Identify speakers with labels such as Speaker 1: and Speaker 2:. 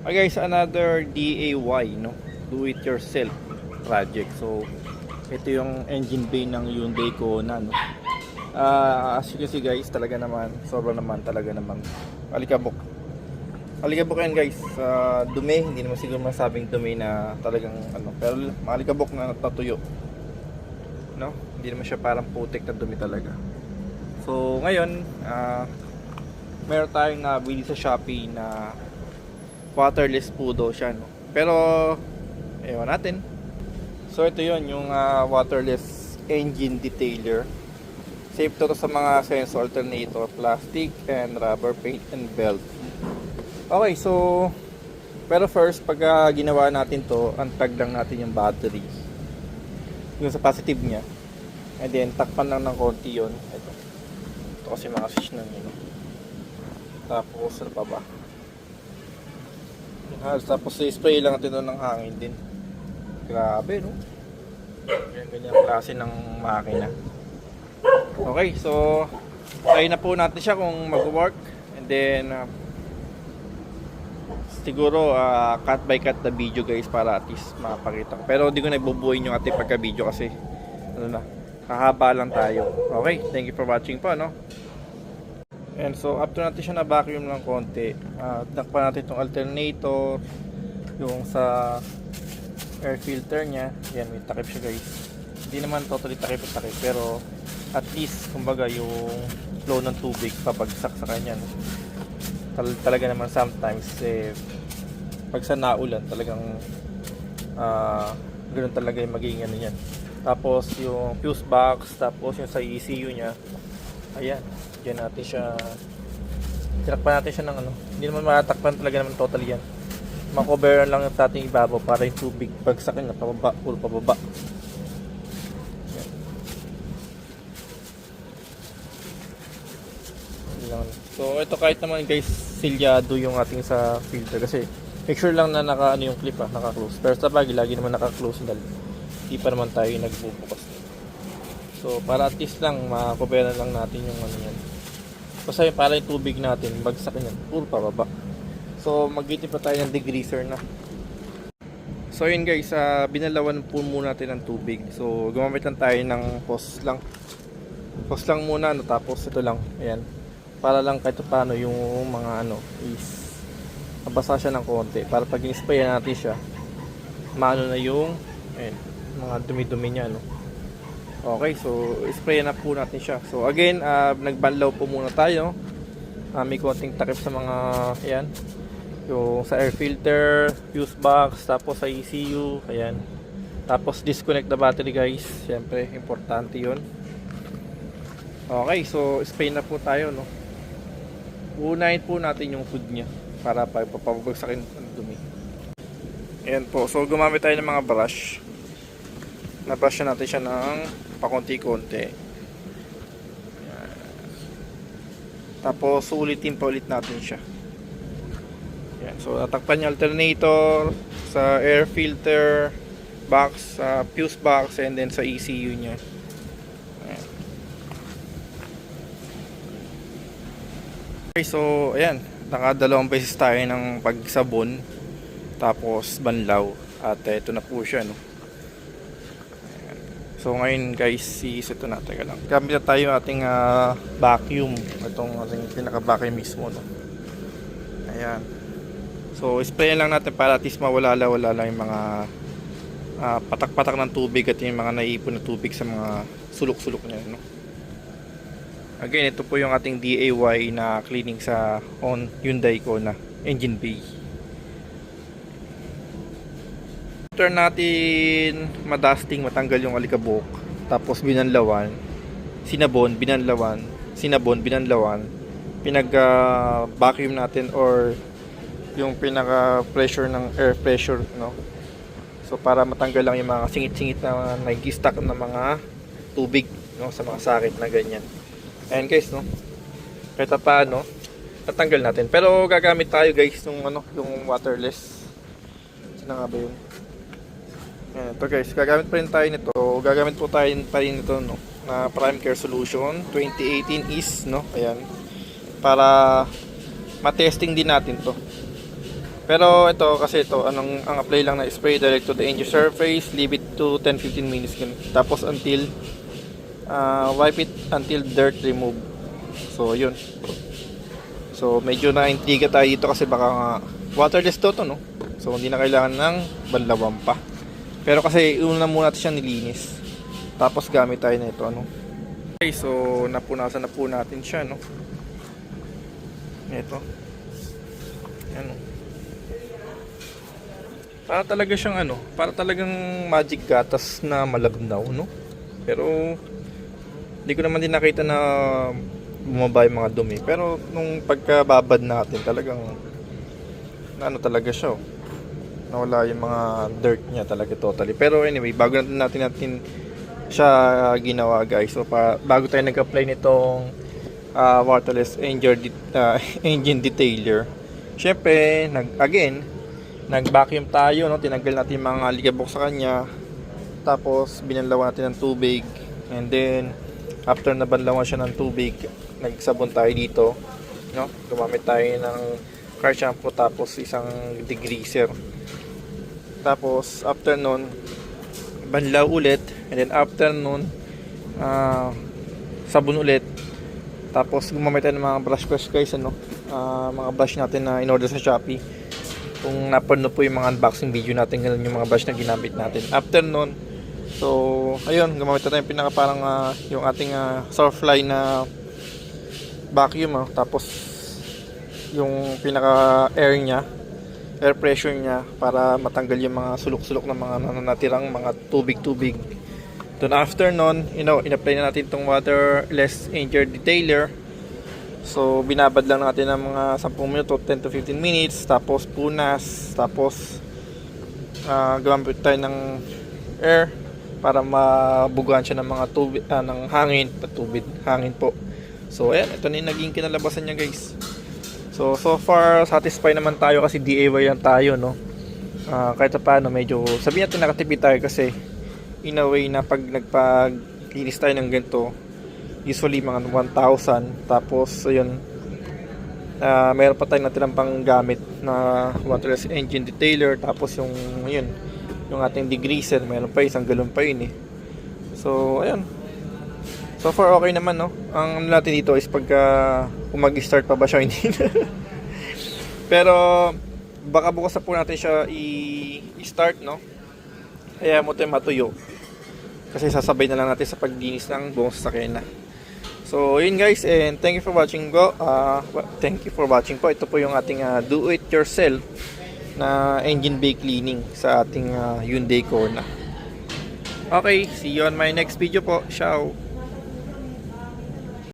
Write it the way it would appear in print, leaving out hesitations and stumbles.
Speaker 1: Okay guys, another DIY, no? Do it yourself project. So ito yung engine bay ng Hyundai Kona, no? As you can see guys, talaga naman, sobrang naman talaga namang alikabok. Alikabok yan guys, dumi, hindi naman siguro masabing dumi na talagang ano, pero malikabok na natuyo, no? Hindi naman siya parang putik na dumi talaga. So ngayon, meron tayong nabili sa Shopee na waterless po daw siya, no? Pero ewan natin. So ito yon yung waterless engine detailer. Safe to sa mga sensor alternator, plastic and rubber paint and belt. Okay, so pero first pag ginawa natin to, unplug lang natin yung battery, yung sa positive niya, and then takpan lang ng konti yon. Ito kasi mga switch na yun, no? Tapos ano pa ba, tapos spray lang natin doon ng hangin din. Grabe, no? Ganyan klase ng makina. Okay, so try na po natin siya kung mag-work. And then siguro cut by cut na video guys, para at least makapakita ko. Pero hindi ko na ibubuhin yung ating pagka-video kasi ano na, hahaba lang tayo. Okay, thank you for watching po, no? And so after natin siya na vacuum ng konti, takpan natin itong alternator, yung sa air filter niya. Yan, may takip siya guys. Hindi naman totally takip, pero at least kumbaga yung flow ng tubig pabagsak sa kanya, no? Talaga naman sometimes pag sa naulan talagang ganoon talaga yung magiging ano yan. Tapos yung fuse box, tapos yung sa ECU nya, ayan, diyan natin siya tinakpan natin siya ng ano, hindi naman matatakpan talaga naman totally yan. Makoveran lang yung ating ibabaw para yung tubig bagsak niya pababa, puro pababa. So ito kahit naman guys silyado yung ating sa filter, kasi make sure lang na naka ano yung clip, naka-close. Pero sa bagay lagi naman naka-close dahil hindi pa naman tayo nagbubukas. So para at least lang makoveran lang natin yung ano yan. Kasi para yung tubig natin bagsak niyan puro pababa. So mag-itip pa tayo ng degreaser na. So yun guys, binalawan po muna natin ng tubig. So gumamit lang tayo ng hose lang. Hose lang muna, no, tapos ito lang, ayan. Para lang kahit paano yung mga ano is mabasa siya ng konti, para pag in-spray natin siya maano na yung ayan, mga dumi-dumi niya, no? Okay, so spray na po natin siya. So again, nagbanlaw po muna tayo. May konting takip sa mga ayan, yung sa air filter, fuse box, tapos sa ECU, ayan. Tapos disconnect the battery guys, syempre importante yun. Okay, so spray na po tayo, no? Unahin po natin yung hood nya para papabagsakin ang dumi. Ayan po, so gumamit tayo ng mga brush. Na-brush natin siya ng pakonti-konti. Tapos ulitin pa ulit natin siya. Ayan, so tatakpan yung alternator, sa air filter box, sa fuse box, and then sa ECU nya. Okay, so ayan, nakadalawang beses tayo ng pagsabon tapos banlaw, at ito na po siya, no? Ayan. So ngayon guys, ito na, teka lang, gamit na tayo ating vacuum, itong ating pinaka vacuum mismo, no? Ayan, so sprayan lang natin para at least mawala lang yung mga patak-patak ng tubig at yung mga naiipon na tubig sa mga sulok-sulok niya, no? Again, ito po yung ating DIY na cleaning sa Hyundai Kona engine bay. After natin madusting, matanggal yung alikabok, tapos binanlawan, sinabon, binanlawan, pinag-vacuum natin, or yung pinaka-pressure ng air pressure, no? So para matanggal lang yung mga singit-singit na nag-stack ng mga tubig, no, sa mga sakit na ganyan. Ayan guys, no, kahit paano natanggal natin, pero gagamit tayo guys nung ano, yung waterless. Saan nga ba yun? Ayan, ito guys, gagamit pa rin tayo nito. Gagamit po tayo pa rin nito, no, na Prime Care Solution 2018 is, no, ayan, para matesting din natin to. Pero ito kasi ito ang apply lang na spray direct to the engine surface, leave it to 10-15 minutes ganun. Tapos until wipe it until dirt remove. So yun. So medyo na-intriga tayo dito kasi baka nga waterless to no. So hindi na kailangan ng banlawan pa. Pero kasi una muna natin siya nilinis. Tapos gamit tayo na ito ano. Okay, so napunasan na po natin siya no. Ito. Ano. Para talaga siyang para talagang magic gatas na malabnaw no. Pero hindi ko naman din nakita na bumaba yung mga dumi. Pero nung pagkababad natin talagang talaga siya. Nawala yung mga dirt niya talaga totally. Pero anyway, bago natin siya ginawa guys. So bago tayo nag-apply nitong waterless engine detailer. Syempre, nag-vacuum tayo, no? Tinanggal natin yung mga ligabok sa kanya. Tapos binanlawan natin ng tubig. And then after na banlawan siya ng tubig, nagsabon tayo dito, no? Gumamit tayo ng car shampoo tapos isang degreaser. Tapos after nun, banlaw ulit. And then after nun, sabon ulit. Tapos gumamit tayo ng mga brush guys, mga brush natin na in-order sa Shopee. Kung napanood po yung mga unboxing video natin, ganun yung mga brush na ginamit natin. After nun, so ayun, gumamit tayo yung pinaka parang yung ating Sourcefly na vacuum, tapos yung pinaka air pressure niya para matanggal yung mga sulok-sulok na mga natirang mga tubig-tubig. Then after nun, in-apply na natin itong waterless engine detailer. So binabad lang natin ng mga 10 minuto, 10 to 15 minutes, tapos punas, tapos gumamit tayo ng air para mabugaan siya ng mga tubig, ng hangin po. So ayan, ito na yung naging kinalabasan niya guys. So far satisfied naman tayo kasi DIY lang tayo no. Kahit paano medyo sabihin natin nakatipid tayo kasi in a way na pag nagpaglinis tayo ng ganito usually mga 1,000, tapos ayun meron pa tayong natirang pang gamit na waterless engine detailer, tapos yung ating degreaser, meron pa isang galon pa yun so ayun, so far okay naman no. Ang natin dito is pagka kung mag-start pa ba siya hindi pero baka bukas na po natin siya i-start no, kaya mo tayo matuyo kasi sasabay na lang natin sa paglinis ng buong sasakyan na. So yun guys, and thank you for watching po. Thank you for watching po. Ito po yung ating do it yourself na engine bay cleaning sa ating Hyundai Kona. Okay, see you on my next video po. Ciao.